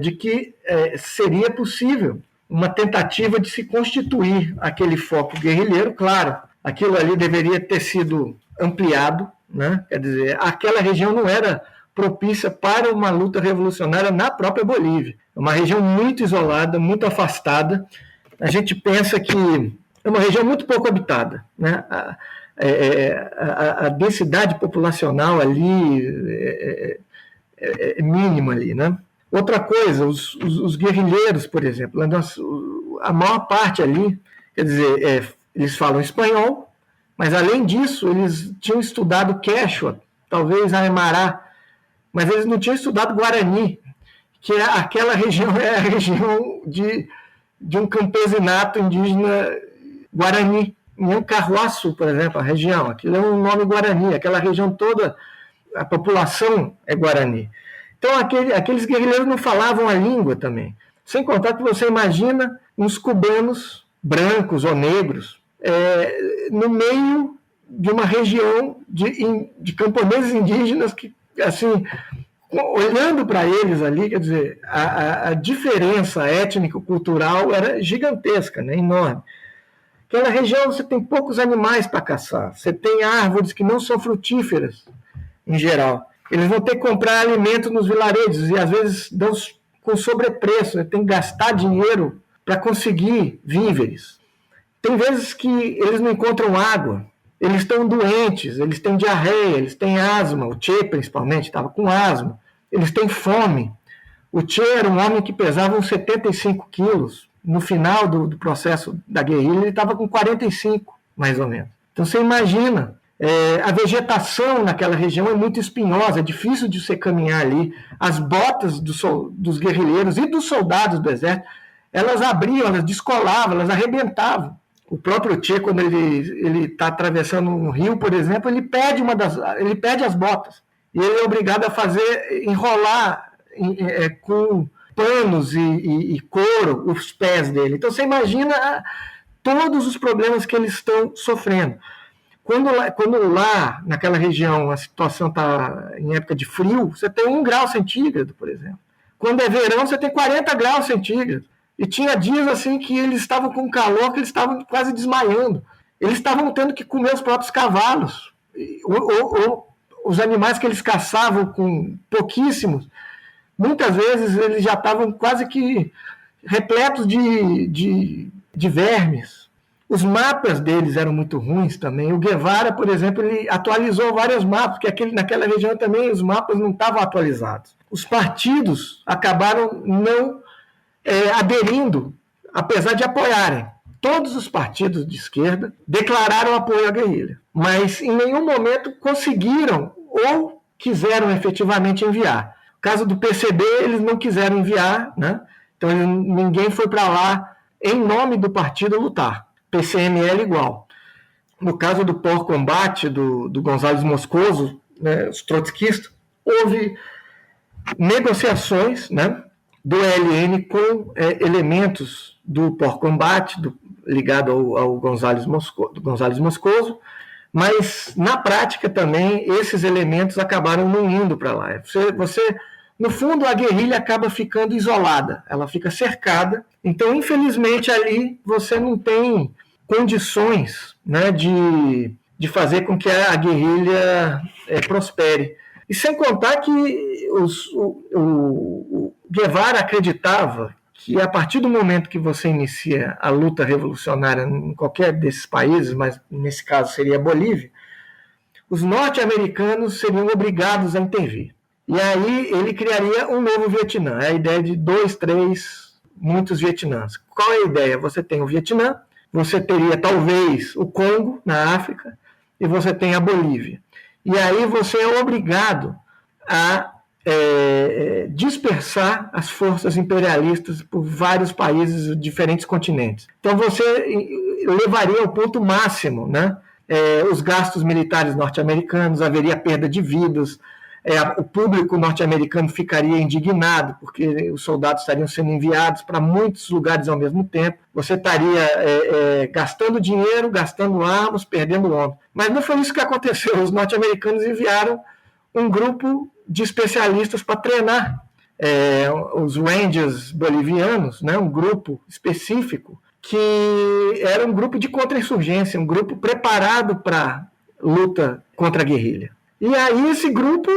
de que seria possível uma tentativa de se constituir aquele foco guerrilheiro. Claro, aquilo ali deveria ter sido ampliado, né? Quer dizer, aquela região não era propícia para uma luta revolucionária na própria Bolívia. É uma região muito isolada, muito afastada. A gente pensa que é uma região muito pouco habitada, né? A densidade populacional ali é mínima ali, né? Outra coisa, os guerrilheiros, por exemplo, a maior parte ali, quer dizer, eles falam espanhol, mas além disso eles tinham estudado Quechua, talvez Aymara, mas eles não tinham estudado Guarani, que aquela região é a região de um campesinato indígena Guarani. Em Carhuaçu, por exemplo, a região, aquilo é um nome Guarani, aquela região toda, a população é Guarani. Então, aqueles guerrilheiros não falavam a língua também. Sem contar que você imagina uns cubanos, brancos ou negros, no meio de uma região de camponeses indígenas que, assim, olhando para eles ali, quer dizer, a diferença étnico-cultural era gigantesca, né, enorme. Aquela região você tem poucos animais para caçar, você tem árvores que não são frutíferas, em geral. Eles vão ter que comprar alimento nos vilarejos e, às vezes, dão com sobrepreço, né? Tem que gastar dinheiro para conseguir víveres. Tem vezes que eles não encontram água, eles estão doentes, eles têm diarreia, eles têm asma, o Che, principalmente, estava com asma, eles têm fome. O Che era um homem que pesava uns 75 quilos. No final do processo da guerrilha, ele estava com 45, mais ou menos. Então, você imagina, a vegetação naquela região é muito espinhosa, é difícil de você caminhar ali. As botas dos guerrilheiros e dos soldados do exército, elas abriam, elas descolavam, elas arrebentavam. O próprio Che, quando ele está atravessando um rio, por exemplo, ele pede as botas. E ele é obrigado a enrolar com panos e couro os pés dele. Então você imagina todos os problemas que eles estão sofrendo. Quando lá naquela região a situação está em época de frio, você tem 1 grau centígrado, por exemplo. Quando é verão, você tem 40 graus centígrados. E tinha dias assim que eles estavam com calor, que eles estavam quase desmaiando. Eles estavam tendo que comer os próprios cavalos. Ou os animais que eles caçavam com pouquíssimos, muitas vezes eles já estavam quase que repletos de vermes. Os mapas deles eram muito ruins também. O Guevara, por exemplo, ele atualizou vários mapas, porque naquela região também os mapas não estavam atualizados. Os partidos acabaram não aderindo, apesar de apoiarem. Todos os partidos de esquerda declararam apoio à guerrilha, mas em nenhum momento conseguiram ou quiseram efetivamente enviar. No caso do PCB, eles não quiseram enviar, né? Então ninguém foi para lá em nome do partido lutar. PCML igual. No caso do Por Combate, do Gonzales Moscoso, né, os trotskistas, houve negociações, né, do ELN com elementos do Por Combate, ligado ao Gonzales Moscoso, mas na prática também esses elementos acabaram não indo para lá. No fundo, a guerrilha acaba ficando isolada, ela fica cercada. Então, infelizmente, ali você não tem condições, né, de fazer com que a guerrilha prospere. E sem contar que o Guevara acreditava que a partir do momento que você inicia a luta revolucionária em qualquer desses países, mas nesse caso seria a Bolívia, os norte-americanos seriam obrigados a intervir. E aí ele criaria um novo Vietnã, a ideia de 2, 3, muitos Vietnãs. Qual é a ideia? Você tem o Vietnã, você teria talvez o Congo, na África, e você tem a Bolívia. E aí você é obrigado a dispersar as forças imperialistas por vários países, diferentes continentes. Então você levaria ao ponto máximo, né, os gastos militares norte-americanos, haveria perda de vidas, o público norte-americano ficaria indignado, porque os soldados estariam sendo enviados para muitos lugares ao mesmo tempo, você estaria gastando dinheiro, gastando armas, perdendo homens. Mas não foi isso que aconteceu. Os norte-americanos enviaram um grupo de especialistas para treinar os Rangers bolivianos, né, um grupo específico, que era um grupo de contra-insurgência, um grupo preparado para luta contra a guerrilha. E aí esse grupo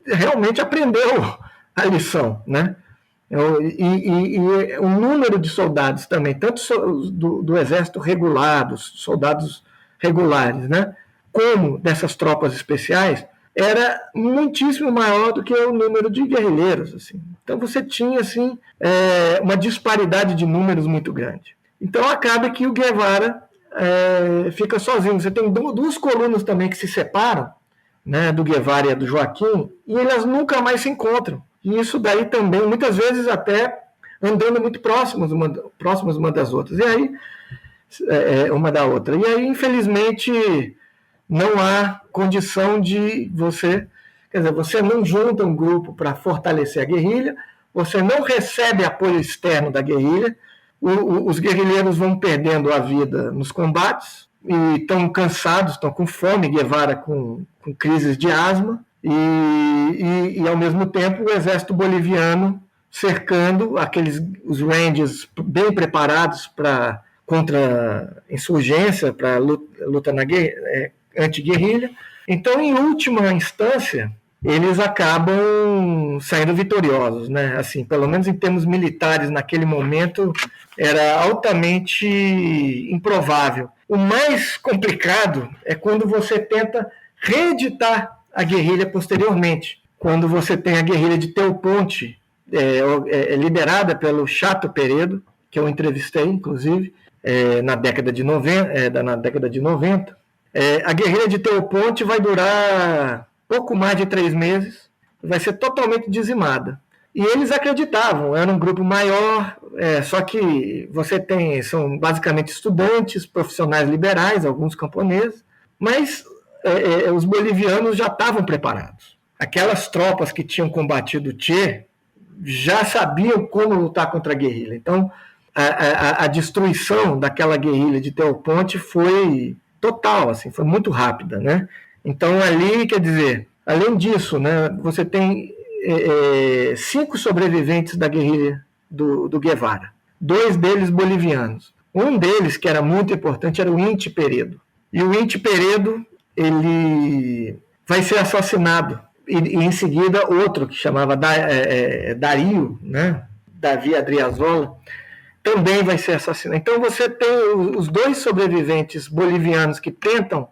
realmente aprendeu a lição, né? E o número de soldados também, tanto do exército regular, dos soldados regulares, né, como dessas tropas especiais, era muitíssimo maior do que o número de guerrilheiros. Assim. Então você tinha assim, uma disparidade de números muito grande. Então acaba que o Guevara fica sozinho. Você tem duas colunas também que se separam, né, do Guevara e do Joaquim, e elas nunca mais se encontram. E isso daí também, muitas vezes até andando muito próximas uma das outras. E aí, uma da outra. E aí, infelizmente, não há condição de você... Quer dizer, você não junta um grupo para fortalecer a guerrilha, você não recebe apoio externo da guerrilha, os guerrilheiros vão perdendo a vida nos combates, e estão cansados, estão com fome, Guevara com crises de asma, e ao mesmo tempo o exército boliviano cercando os Rangers bem preparados contra insurgência, para luta anti-guerrilha. Então, em última instância, eles acabam saindo vitoriosos, né? Assim, pelo menos em termos militares, naquele momento, era altamente improvável. O mais complicado é quando você tenta reeditar a guerrilha posteriormente. Quando você tem a guerrilha de Teoponte, liderada pelo Chato Peredo, que eu entrevistei, inclusive, na década de 90. A guerrilha de Teoponte vai durar pouco mais de 3 meses, vai ser totalmente dizimada. E eles acreditavam, era um grupo maior, só que são basicamente estudantes, profissionais liberais, alguns camponeses, mas os bolivianos já estavam preparados. Aquelas tropas que tinham combatido o Che já sabiam como lutar contra a guerrilha. Então, a destruição daquela guerrilha de Teoponte foi total, assim, foi muito rápida, né? Então, ali, quer dizer, além disso, né, você tem 5 sobreviventes da guerrilha do Guevara, 2 deles bolivianos. Um deles, que era muito importante, era o Inti Peredo. E o Inti Peredo, ele vai ser assassinado. E em seguida, outro que chamava Dario, né, Davi Adriazola, também vai ser assassinado. Então, você tem os 2 sobreviventes bolivianos que tentam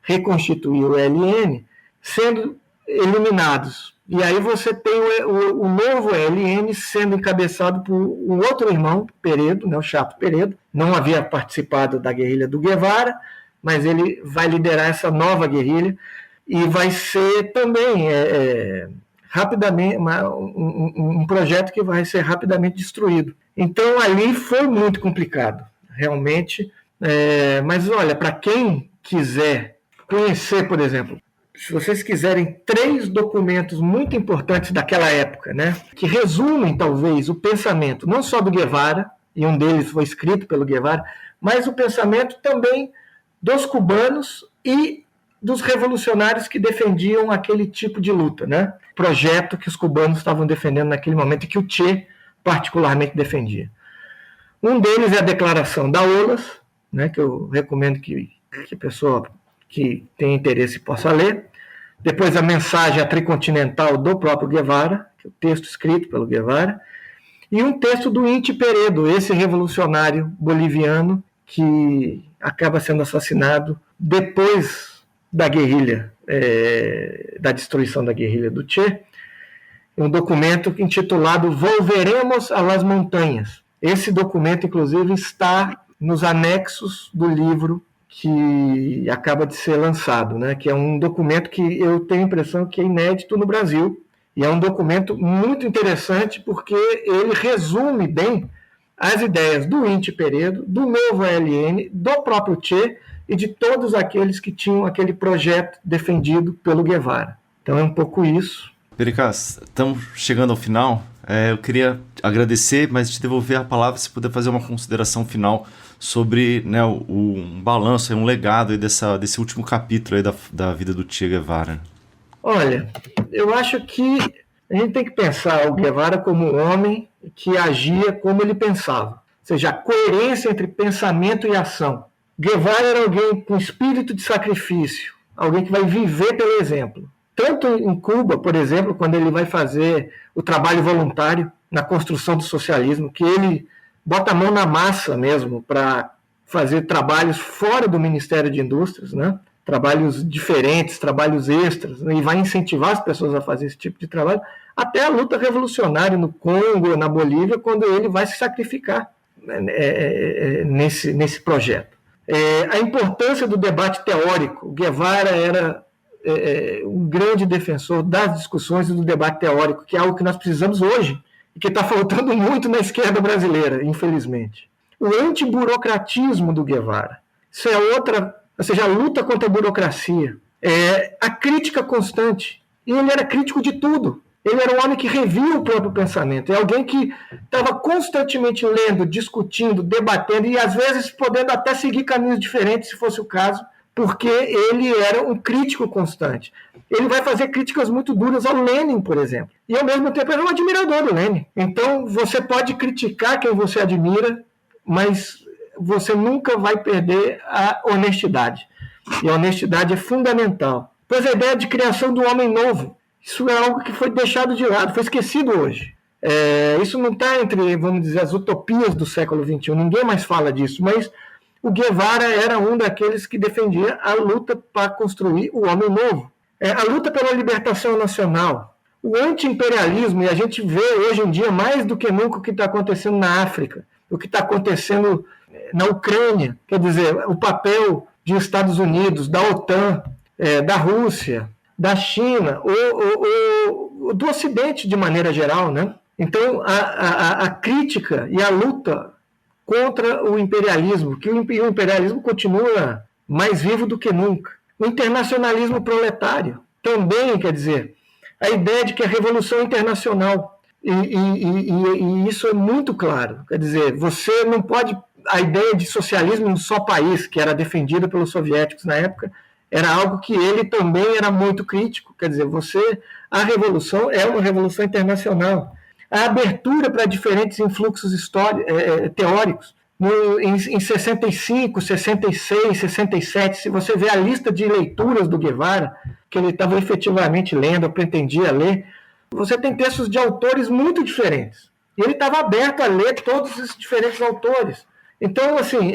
reconstituir o ELN sendo eliminados. E aí você tem o novo ELN sendo encabeçado por um outro irmão, Peredo, né, o Chato Peredo. Não havia participado da guerrilha do Guevara, mas ele vai liderar essa nova guerrilha e vai ser também rapidamente um projeto que vai ser rapidamente destruído. Então, ali foi muito complicado, realmente. Mas, olha, para quem quiser conhecer, por exemplo, se vocês quiserem 3 documentos muito importantes daquela época, né, que resumem, talvez, o pensamento, não só do Guevara, e um deles foi escrito pelo Guevara, mas o pensamento também dos cubanos e dos revolucionários que defendiam aquele tipo de luta, né? Projeto que os cubanos estavam defendendo naquele momento e que o Che particularmente defendia. Um deles é a Declaração da OLAS, né, que eu recomendo que a pessoa que tem interesse possa ler. Depois a Mensagem Tricontinental do próprio Guevara, que é o texto escrito pelo Guevara. E um texto do Inti Peredo, esse revolucionário boliviano que acaba sendo assassinado depois da guerrilha, da destruição da guerrilha do Che, um documento intitulado Volveremos a las Montanhas. Esse documento, inclusive, está nos anexos do livro que acaba de ser lançado, né? Que é um documento que eu tenho a impressão que é inédito no Brasil, e é um documento muito interessante porque ele resume bem as ideias do Inti Peredo, do novo ELN, do próprio Che e de todos aqueles que tinham aquele projeto defendido pelo Guevara. Então é um pouco isso. Pericaz, estamos chegando ao final. Eu queria agradecer, mas te devolver a palavra se puder fazer uma consideração final sobre, né, um balanço, um legado aí desse último capítulo aí da vida do Che Guevara. Olha, eu acho que a gente tem que pensar o Guevara como um homem que agia como ele pensava. Ou seja, a coerência entre pensamento e ação. Guevara era alguém com espírito de sacrifício, alguém que vai viver pelo exemplo. Tanto em Cuba, por exemplo, quando ele vai fazer o trabalho voluntário na construção do socialismo, que ele bota a mão na massa mesmo para fazer trabalhos fora do Ministério de Indústrias, né? Trabalhos diferentes, trabalhos extras, né? E vai incentivar as pessoas a fazer esse tipo de trabalho, até a luta revolucionária no Congo, na Bolívia, quando ele vai se sacrificar nesse projeto. A importância do debate teórico. O Guevara era um grande defensor das discussões e do debate teórico, que é algo que nós precisamos hoje e que está faltando muito na esquerda brasileira, infelizmente. O antiburocratismo do Guevara. Isso é outra, ou seja, a luta contra a burocracia. A crítica constante. E ele era crítico de tudo. Ele era um homem que revia o próprio pensamento, é alguém que estava constantemente lendo, discutindo, debatendo e às vezes podendo até seguir caminhos diferentes, se fosse o caso, porque ele era um crítico constante. Ele vai fazer críticas muito duras ao Lenin, por exemplo, e ao mesmo tempo era um admirador do Lenin. Então você pode criticar quem você admira, mas você nunca vai perder a honestidade, e a honestidade é fundamental. Pois a ideia de criação do homem novo, isso é algo que foi deixado de lado, foi esquecido hoje. Isso não está entre, vamos dizer, as utopias do século XXI, ninguém mais fala disso, mas o Guevara era um daqueles que defendia a luta para construir o homem novo. A luta pela libertação nacional, o anti-imperialismo, e a gente vê hoje em dia mais do que nunca o que está acontecendo na África, o que está acontecendo na Ucrânia, quer dizer, o papel de Estados Unidos, da OTAN, da Rússia, da China, ou do Ocidente de maneira geral, né? Então, a crítica e a luta contra o imperialismo, que o imperialismo continua mais vivo do que nunca. O internacionalismo proletário também, quer dizer, a ideia de que a revolução internacional, e isso é muito claro, quer dizer, você não pode, a ideia de socialismo em um só país, que era defendida pelos soviéticos na época, era algo que ele também era muito crítico, quer dizer, a revolução é uma revolução internacional. A abertura para diferentes influxos teóricos. Em 65, 66, 67, se você vê a lista de leituras do Guevara, que ele estava efetivamente lendo, ou pretendia ler, você tem textos de autores muito diferentes. E ele estava aberto a ler todos esses diferentes autores. Então, assim,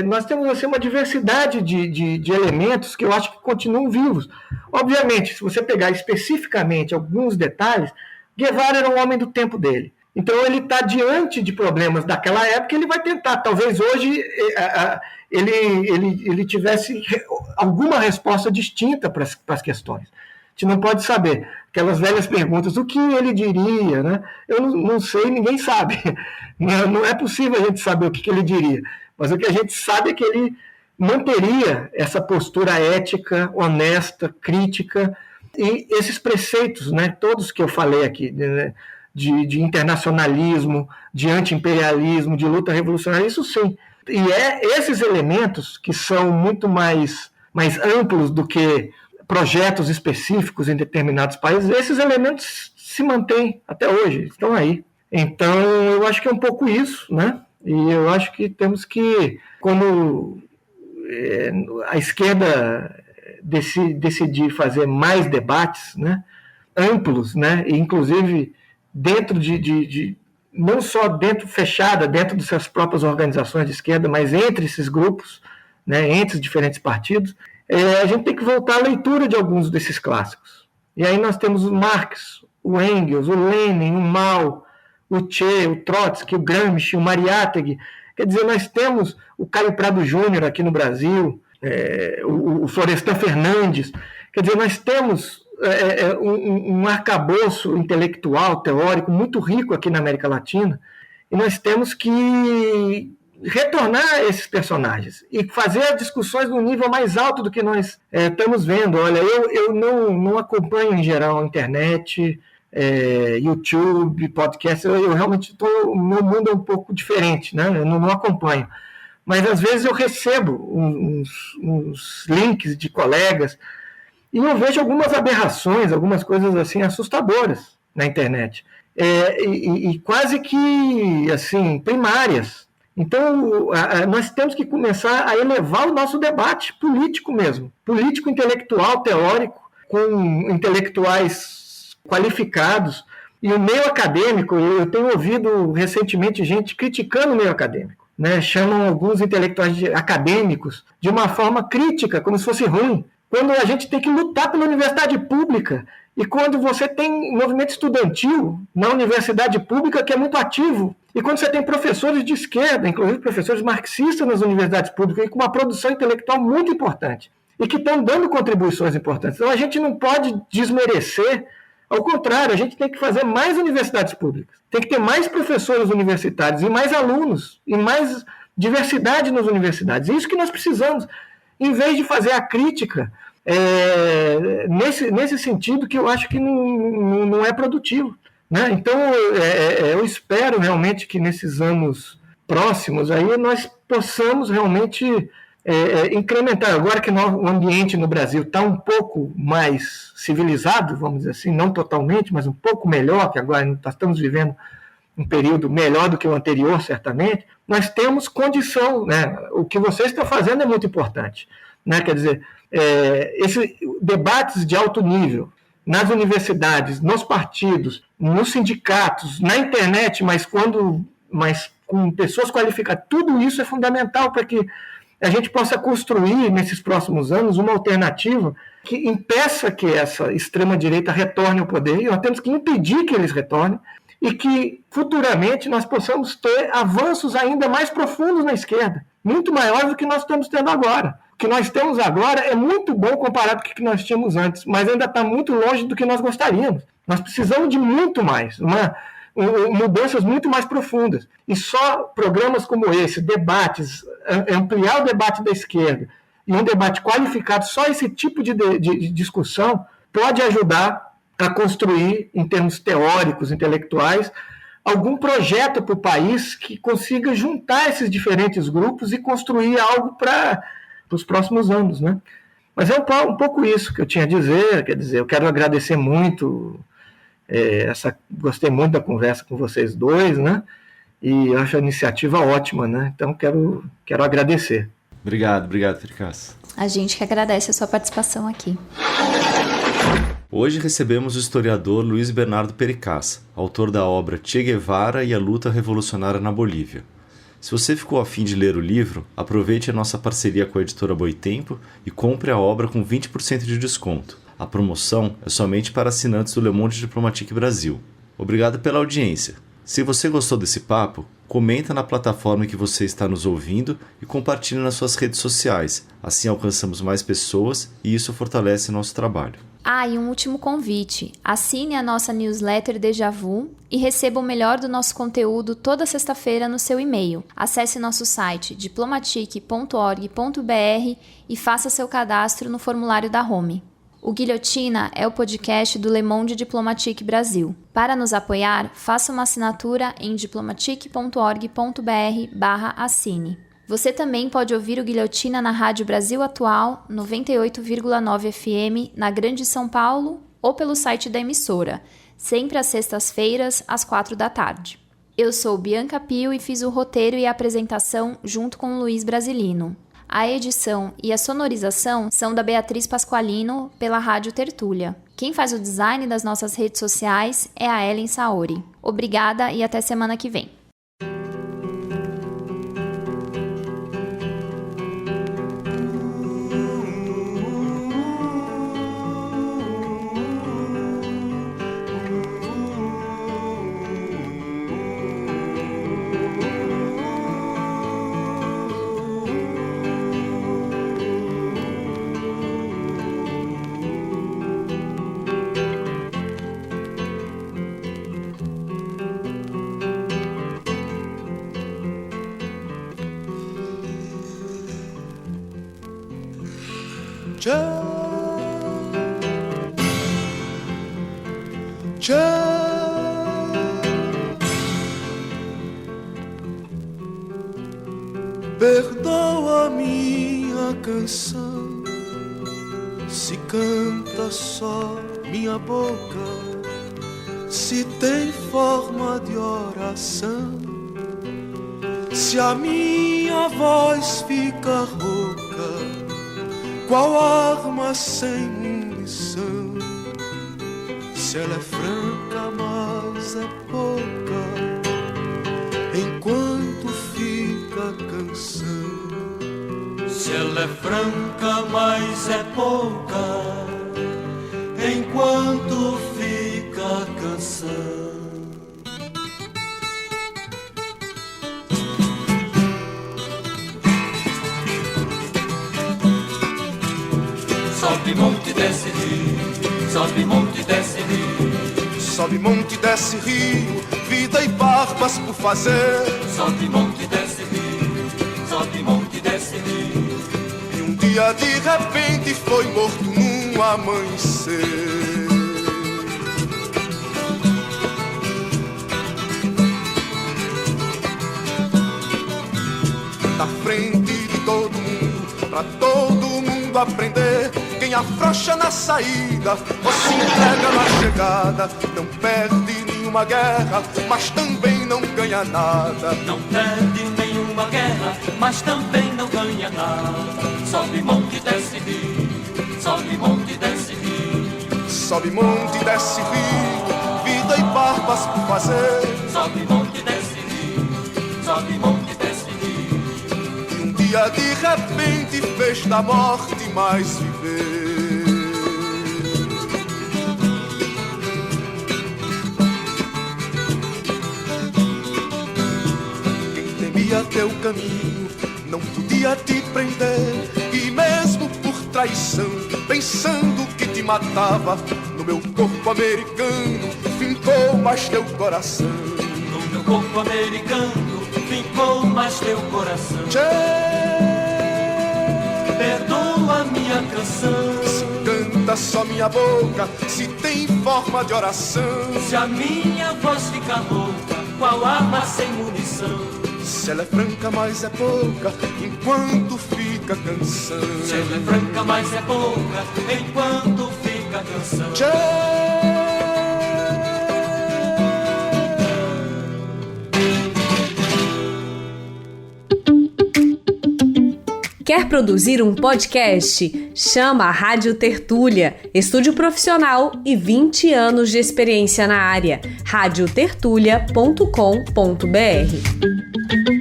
nós temos assim, uma diversidade de elementos que eu acho que continuam vivos. Obviamente, se você pegar especificamente alguns detalhes, Guevara era um homem do tempo dele. Então, ele está diante de problemas daquela época, ele vai tentar. Talvez hoje ele tivesse alguma resposta distinta para as questões. A gente não pode saber. Aquelas velhas perguntas, o que ele diria? Né? Eu não sei, ninguém sabe. Não é possível a gente saber o que ele diria. Mas o que a gente sabe é que ele manteria essa postura ética, honesta, crítica, e esses preceitos, né, todos que eu falei aqui, né, de internacionalismo, de anti-imperialismo, de luta revolucionária, isso sim. E esses elementos que são muito mais amplos do que projetos específicos em determinados países, esses elementos se mantêm até hoje, estão aí. Então, eu acho que é um pouco isso, né? E eu acho que temos que, quando a esquerda decidir fazer mais debates, né, amplos, né, e inclusive dentro não só fechada dentro de suas próprias organizações de esquerda, mas entre esses grupos, né, entre os diferentes partidos, a gente tem que voltar à leitura de alguns desses clássicos. E aí nós temos o Marx, o Engels, o Lenin, o Mao, o Che, o Trotsky, o Gramsci, o Mariátegui. Quer dizer, nós temos o Caio Prado Júnior aqui no Brasil, o Florestan Fernandes. Quer dizer, nós temos um arcabouço intelectual, teórico, muito rico aqui na América Latina, e nós temos que retornar a esses personagens e fazer as discussões num nível mais alto do que nós estamos vendo. Olha, eu não acompanho em geral a internet, YouTube, podcast, eu realmente o meu mundo é um pouco diferente, né? Eu não acompanho. Mas às vezes eu recebo uns links de colegas e eu vejo algumas aberrações, algumas coisas assim assustadoras na internet. E quase que assim, primárias. Então, nós temos que começar a elevar o nosso debate político mesmo, político, intelectual, teórico, com intelectuais qualificados. E o meio acadêmico, eu tenho ouvido recentemente gente criticando o meio acadêmico, né? Chamam alguns intelectuais acadêmicos de uma forma crítica, como se fosse ruim, quando a gente tem que lutar pela universidade pública. E quando você tem movimento estudantil na universidade pública que é muito ativo, e quando você tem professores de esquerda, inclusive professores marxistas nas universidades públicas, e com uma produção intelectual muito importante, e que estão dando contribuições importantes. Então a gente não pode desmerecer, ao contrário, a gente tem que fazer mais universidades públicas, tem que ter mais professores universitários, e mais alunos, e mais diversidade nas universidades. É isso que nós precisamos. Em vez de fazer a crítica nesse sentido que eu acho que não é produtivo, né? Então, eu espero realmente que nesses anos próximos aí nós possamos realmente incrementar. Agora que o ambiente no Brasil está um pouco mais civilizado, vamos dizer assim, não totalmente, mas um pouco melhor, que agora nós estamos vivendo um período melhor do que o anterior, certamente, nós temos condição, né? O que vocês estão fazendo é muito importante, né? Quer dizer, esses debates de alto nível nas universidades, nos partidos, nos sindicatos, na internet, mas com pessoas qualificadas, tudo isso é fundamental para que a gente possa construir, nesses próximos anos, uma alternativa que impeça que essa extrema-direita retorne ao poder, e nós temos que impedir que eles retornem, e que futuramente nós possamos ter avanços ainda mais profundos na esquerda, muito maiores do que nós estamos tendo agora. O que nós temos agora é muito bom comparado com o que nós tínhamos antes, mas ainda está muito longe do que nós gostaríamos. Nós precisamos de muito mais, mudanças muito mais profundas. E só programas como esse, debates, ampliar o debate da esquerda e um debate qualificado, só esse tipo de discussão pode ajudar a construir, em termos teóricos, intelectuais, algum projeto para o país que consiga juntar esses diferentes grupos e construir algo para os próximos anos, né? Mas é um pouco isso que eu tinha a dizer. Quer dizer, eu quero agradecer muito, gostei muito da conversa com vocês dois, né? E eu acho a iniciativa ótima, né? Então quero agradecer. Obrigado, Pericaz. A gente que agradece a sua participação aqui. Hoje recebemos o historiador Luiz Bernardo Pericaz, autor da obra Che Guevara e a Luta Revolucionária na Bolívia. Se você ficou a fim de ler o livro, aproveite a nossa parceria com a editora Boitempo e compre a obra com 20% de desconto. A promoção é somente para assinantes do Le Monde Diplomatique Brasil. Obrigado pela audiência. Se você gostou desse papo, comenta na plataforma que você está nos ouvindo e compartilhe nas suas redes sociais. Assim alcançamos mais pessoas e isso fortalece nosso trabalho. E um último convite. Assine a nossa newsletter Déjà Vu e receba o melhor do nosso conteúdo toda sexta-feira no seu e-mail. Acesse nosso site diplomatique.org.br e faça seu cadastro no formulário da Home. O Guilhotina é o podcast do Le Monde Diplomatique Brasil. Para nos apoiar, faça uma assinatura em diplomatique.org.br/assine. Você também pode ouvir o Guilhotina na Rádio Brasil Atual, 98,9 FM, na Grande São Paulo, ou pelo site da emissora, sempre às sextas-feiras, às 16h. Eu sou Bianca Pio e fiz o roteiro e a apresentação junto com o Luiz Brasilino. A edição e a sonorização são da Beatriz Pasqualino, pela Rádio Tertúlia. Quem faz o design das nossas redes sociais é a Ellen Saori. Obrigada e até semana que vem. Perdoa minha canção, se canta só minha boca, se tem forma de oração, se a minha voz fica rouca, qual arma sem munição, se ela é franca mas é pouca, enquanto fica a canção. Se ela é franca mas é pouca, enquanto fica a canção. Sobe monte, desce rio, sobe monte, desce rio. Sobe monte, desce rio, vida e barbas por fazer. Sobe monte, desce rio, sobe monte, desce rio. E um dia de repente foi morto num amanhecer. Na frente de todo mundo, pra todo mundo aprender, quem afrouxa na saída ou se entrega na chegada, não perde nenhuma guerra, mas também não ganha nada. Não perde nenhuma guerra, mas também não ganha nada. Sobe monte, desce rio, sobe monte, desce rio. Sobe monte, desce rio, vida e barbas por fazer. Sobe monte, desce rio, sobe monte, desce rio. E um dia de repente fez da morte mais viver. Quem temia teu caminho não podia te prender, e mesmo por traição, pensando que te matava, no meu corpo americano fincou mais teu coração. No meu corpo americano fincou mais teu coração. Tchê, perdoa minha canção. se canta só minha boca, se tem forma de oração. Se a minha voz fica rouca, qual arma sem munição? Se ela é franca, mas é pouca, enquanto fica canção. Se ela é franca, mas é pouca, enquanto fica canção. Tchê, Quer produzir um podcast? Chama a Rádio Tertúlia, estúdio profissional e 20 anos de experiência na área. radiotertulia.com.br